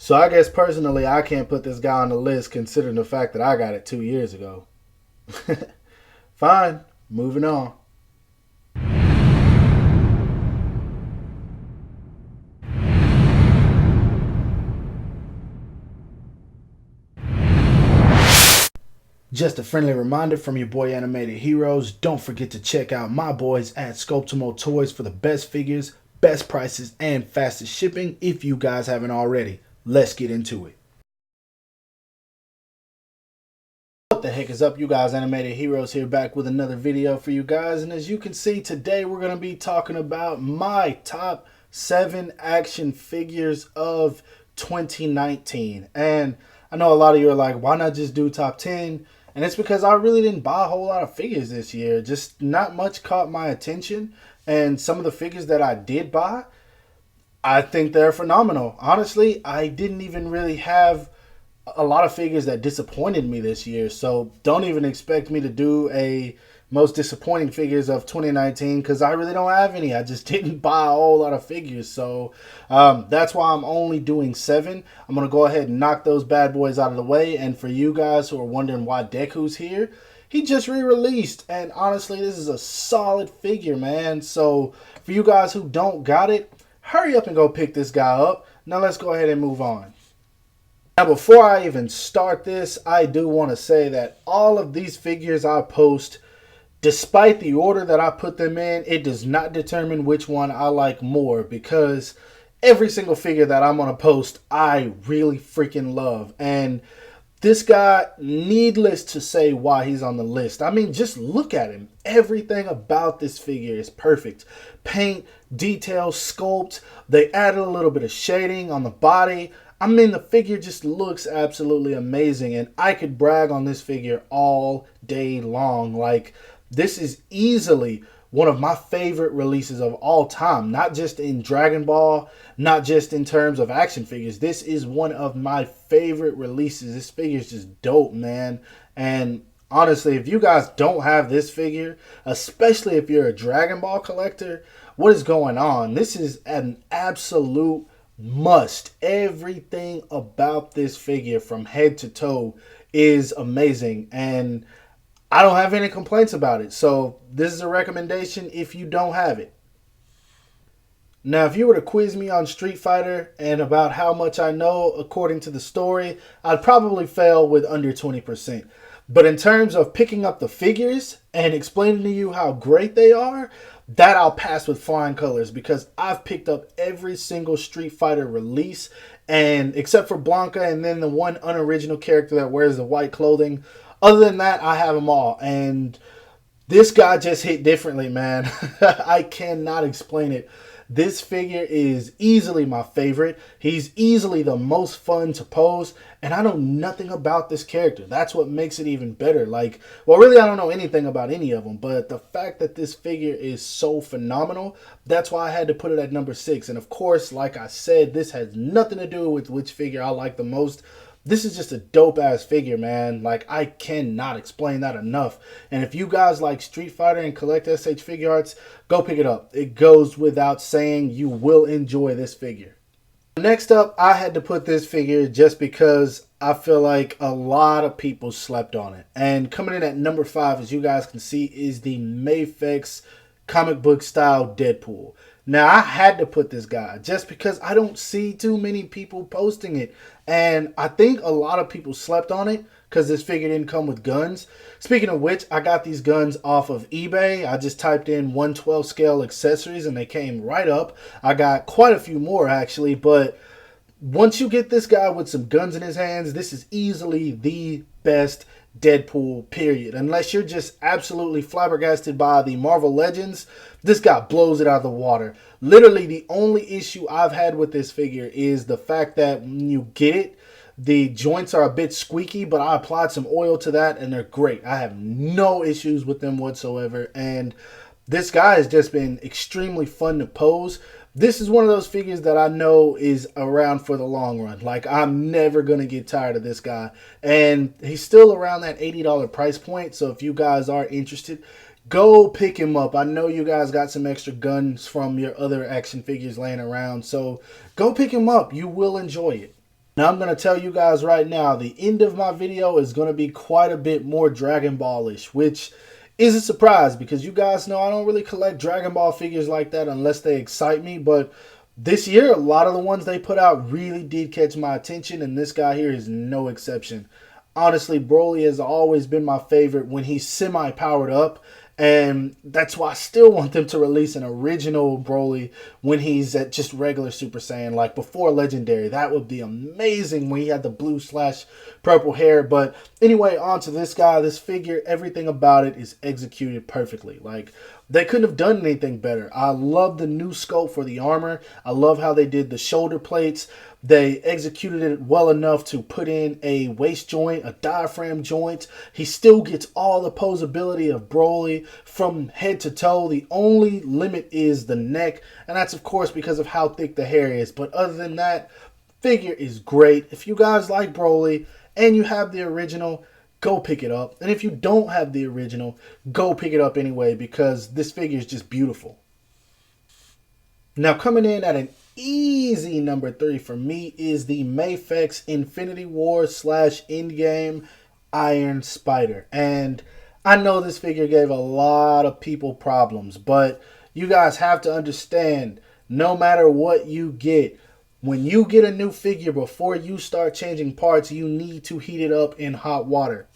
So I guess personally, I can't put this guy on the list considering the fact that I got it 2 years ago. Fine, moving on. Just a friendly reminder from your boy Animated Heroes, don't forget to check out my boys at Sculptimo Toys for the best figures, best prices, and fastest shipping if you guys haven't already. Let's get into it. What the heck is up, you guys? Animated Heroes here, back with another video for you guys. And as you can see, today we're going to be talking about my top 7 action figures of 2019. And I know a lot of you are like, why not just do top 10? And it's because I really didn't buy a whole lot of figures this year. Just not much caught my attention. And some of the figures that I did buy, I think they're phenomenal. Honestly, I didn't even really have a lot of figures that disappointed me this year. So don't even expect me to do a most disappointing figures of 2019 because I really don't have any. I just didn't buy a whole lot of figures. So that's why I'm only doing 7. I'm going to go ahead and knock those bad boys out of the way. And for you guys who are wondering why Deku's here, he just re-released. And honestly, this is a solid figure, man. So for you guys who don't got it, hurry up and go pick this guy up. Now let's go ahead and move on. Now, before I even start this, I do want to say that all of these figures I post, despite the order that I put them in, it does not determine which one I like more, because every single figure that I'm going to post, I really freaking love. And this guy, needless to say why he's on the list. I mean, just look at him. Everything about this figure is perfect. Paint, detail, sculpt. They added a little bit of shading on the body. I mean, the figure just looks absolutely amazing, and I could brag on this figure all day long. Like, this is easily one of my favorite releases of all time, not just in Dragon Ball, not just in terms of action figures. This is one of my favorite releases. This figure is just dope, man. And honestly, if you guys don't have this figure, especially if you're a Dragon Ball collector, what is going on? This is an absolute must. Everything about this figure from head to toe is amazing, and I don't have any complaints about it. So this is a recommendation if you don't have it. Now, if you were to quiz me on Street Fighter and about how much I know according to the story, I'd probably fail with under 20%. But in terms of picking up the figures and explaining to you how great they are, that I'll pass with flying colors, because I've picked up every single Street Fighter release, and except for Blanca and then the one unoriginal character that wears the white clothing. Other than that, I have them all. And this guy just hit differently, man. I cannot explain it. This figure is easily my favorite. He's easily the most fun to pose. And I know nothing about this character. That's what makes it even better. Like, well, really, I don't know anything about any of them. But the fact that this figure is so phenomenal, that's why I had to put it at number 6. And of course, like I said, this has nothing to do with which figure I like the most. This is just a dope-ass figure, man. Like, I cannot explain that enough. And if you guys like Street Fighter and collect SH Figuarts, go pick it up. It goes without saying, you will enjoy this figure. Next up, I had to put this figure just because I feel like a lot of people slept on it. And coming in at number 5, as you guys can see, is the Mafex comic book style Deadpool. Now, I had to put this guy just because I don't see too many people posting it. And I think a lot of people slept on it because this figure didn't come with guns. Speaking of which, I got these guns off of eBay. I just typed in 1/12 scale accessories and they came right up. I got quite a few more actually, but once you get this guy with some guns in his hands, this is easily the best Deadpool, period. Unless you're just absolutely flabbergasted by the Marvel Legends, this guy blows it out of the water. Literally, the only issue I've had with this figure is the fact that when you get it, the joints are a bit squeaky, but I applied some oil to that and they're great. I have no issues with them whatsoever. And this guy has just been extremely fun to pose. This is one of those figures that I know is around for the long run. Like, I'm never going to get tired of this guy. And he's still around that $80 price point. So if you guys are interested, go pick him up. I know you guys got some extra guns from your other action figures laying around. So go pick him up. You will enjoy it. Now I'm going to tell you guys right now, the end of my video is going to be quite a bit more Dragon Ball-ish, which is a surprise because you guys know I don't really collect Dragon Ball figures like that unless they excite me. But this year, a lot of the ones they put out really did catch my attention, and this guy here is no exception. Honestly, Broly has always been my favorite when he's semi-powered up. And that's why I still want them to release an original Broly when he's at just regular Super Saiyan, like before Legendary. That would be amazing when he had the blue / purple hair. But anyway, on to this guy. This figure, everything about it is executed perfectly. Like, they couldn't have done anything better. I love the new sculpt for the armor. I love how they did the shoulder plates. They executed it well enough to put in a waist joint, a diaphragm joint. He still gets all the posability of Broly from head to toe. The only limit is the neck, and that's of course because of how thick the hair is. But other than that, figure is great. If you guys like Broly and you have the original, go pick it up. And if you don't have the original, go pick it up anyway because this figure is just beautiful. Now coming in at an easy number 3 for me is the Mafex Infinity War / Endgame Iron Spider. And I know this figure gave a lot of people problems, but you guys have to understand, no matter what you get, when you get a new figure, before you start changing parts, you need to heat it up in hot water.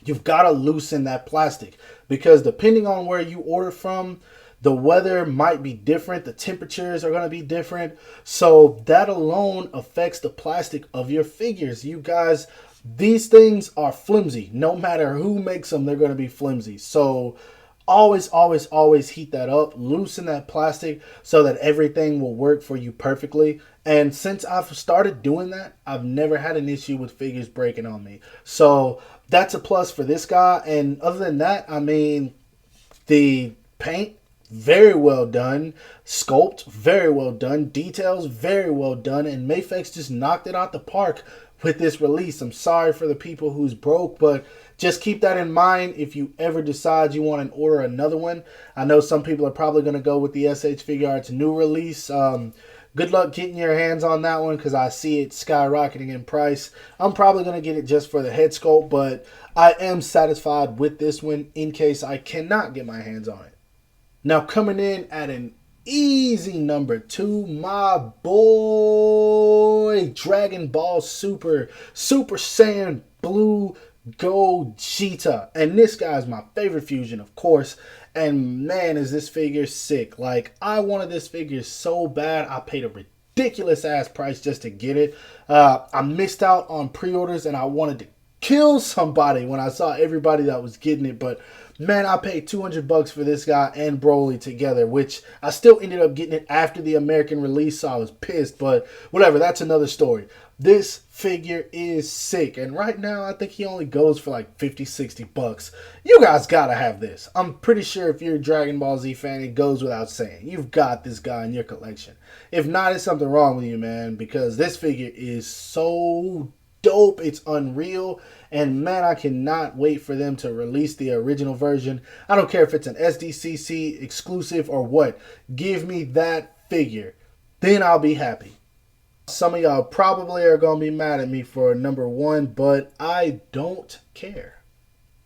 You've got to loosen that plastic because depending on where you order from, the weather might be different. The temperatures are going to be different. So that alone affects the plastic of your figures. You guys, these things are flimsy. No matter who makes them, they're going to be flimsy. So always, always, always heat that up. Loosen that plastic so that everything will work for you perfectly. And since I've started doing that, I've never had an issue with figures breaking on me. So that's a plus for this guy. And other than that, I mean, the paint, very well done. Sculpt, very well done. Details, very well done. And Mafex just knocked it out the park with this release. I'm sorry for the people who's broke, but just keep that in mind if you ever decide you want to order another one. I know some people are probably going to go with the SH Figuarts new release. Good luck getting your hands on that one because I see it skyrocketing in price. I'm probably going to get it just for the head sculpt, but I am satisfied with this one in case I cannot get my hands on it. Now coming in at an easy number 2, my boy Dragon Ball Super Saiyan Blue Gogeta. And this guy's my favorite fusion, of course. And man, is this figure sick. Like, I wanted this figure so bad, I paid a ridiculous ass price just to get it. I missed out on pre-orders and I wanted to kill somebody when I saw everybody that was getting it. But man, I paid $200 for this guy and Broly together, which I still ended up getting it after the American release, so I was pissed. But whatever, that's another story. This figure is sick, and right now I think he only goes for like 50, 60 bucks. You guys gotta have this. I'm pretty sure if you're a Dragon Ball Z fan, it goes without saying. You've got this guy in your collection. If not, it's something wrong with you, man, because this figure is so dope. It's unreal. And man, I cannot wait for them to release the original version. I don't care if it's an SDCC exclusive or what. Give me that figure. Then I'll be happy. Some of y'all probably are going to be mad at me for number 1, but I don't care.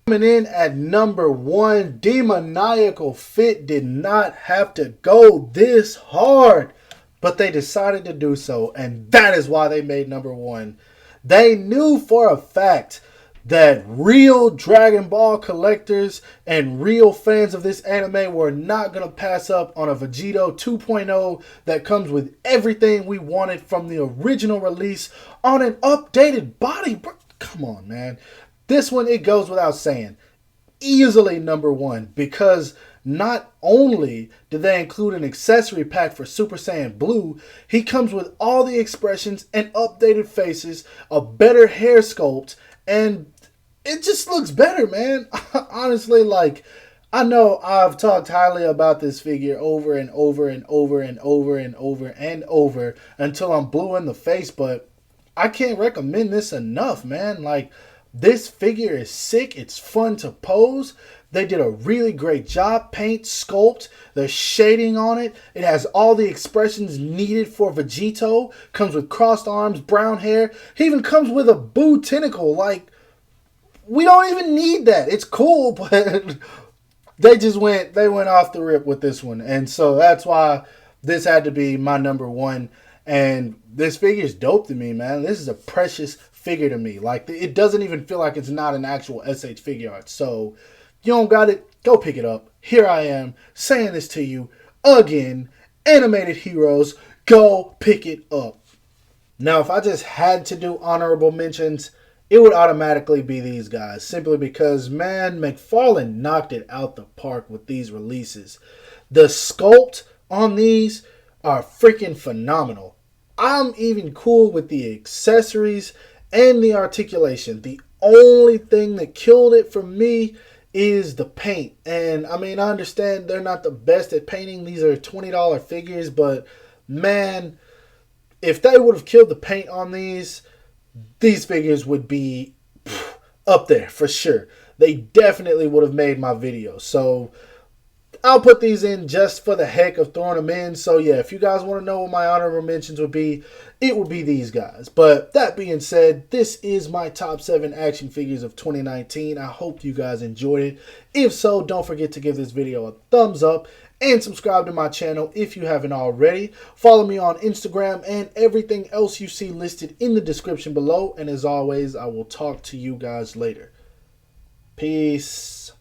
Coming in at number 1, Demoniacal Fit did not have to go this hard, but they decided to do so, and that is why they made number 1. They knew for a fact that real Dragon Ball collectors and real fans of this anime were not going to pass up on a Vegeta 2.0 that comes with everything we wanted from the original release on an updated body. Come on, man. This one, it goes without saying. Easily number 1 because not only did they include an accessory pack for Super Saiyan Blue, he comes with all the expressions and updated faces, a better hair sculpt, and it just looks better, man. Honestly, like, I know I've talked highly about this figure over and over and over and over and over and over until I'm blue in the face, but I can't recommend this enough, man. Like, this figure is sick. It's fun to pose. They did a really great job. Paint, sculpt, the shading on it. It has all the expressions needed for Vegito. Comes with crossed arms, brown hair. He even comes with a Boo tentacle. Like, we don't even need that. It's cool, but they went off the rip with this one. And so that's why this had to be my number one. And this figure is dope to me, man. This is a precious figure to me. Like, it doesn't even feel like it's not an actual SH Figuarts. So, you don't got it, go pick it up. Here I am saying this to you again. Animated Heroes, go pick it up. Now, if I just had to do honorable mentions, it would automatically be these guys. Simply because, man, McFarlane knocked it out the park with these releases. The sculpt on these are freaking phenomenal. I'm even cool with the accessories and the articulation. The only thing that killed it for me is the paint. And I mean, I understand they're not the best at painting. These are $20 figures, but man, if they would have killed the paint on these figures would be up there for sure. They definitely would have made my video. So I'll put these in just for the heck of throwing them in. So yeah, if you guys want to know what my honorable mentions would be, it would be these guys. But that being said, this is my top 7 action figures of 2019. I hope you guys enjoyed it. If so, don't forget to give this video a thumbs up and subscribe to my channel if you haven't already. Follow me on Instagram and everything else you see listed in the description below. And as always, I will talk to you guys later. Peace.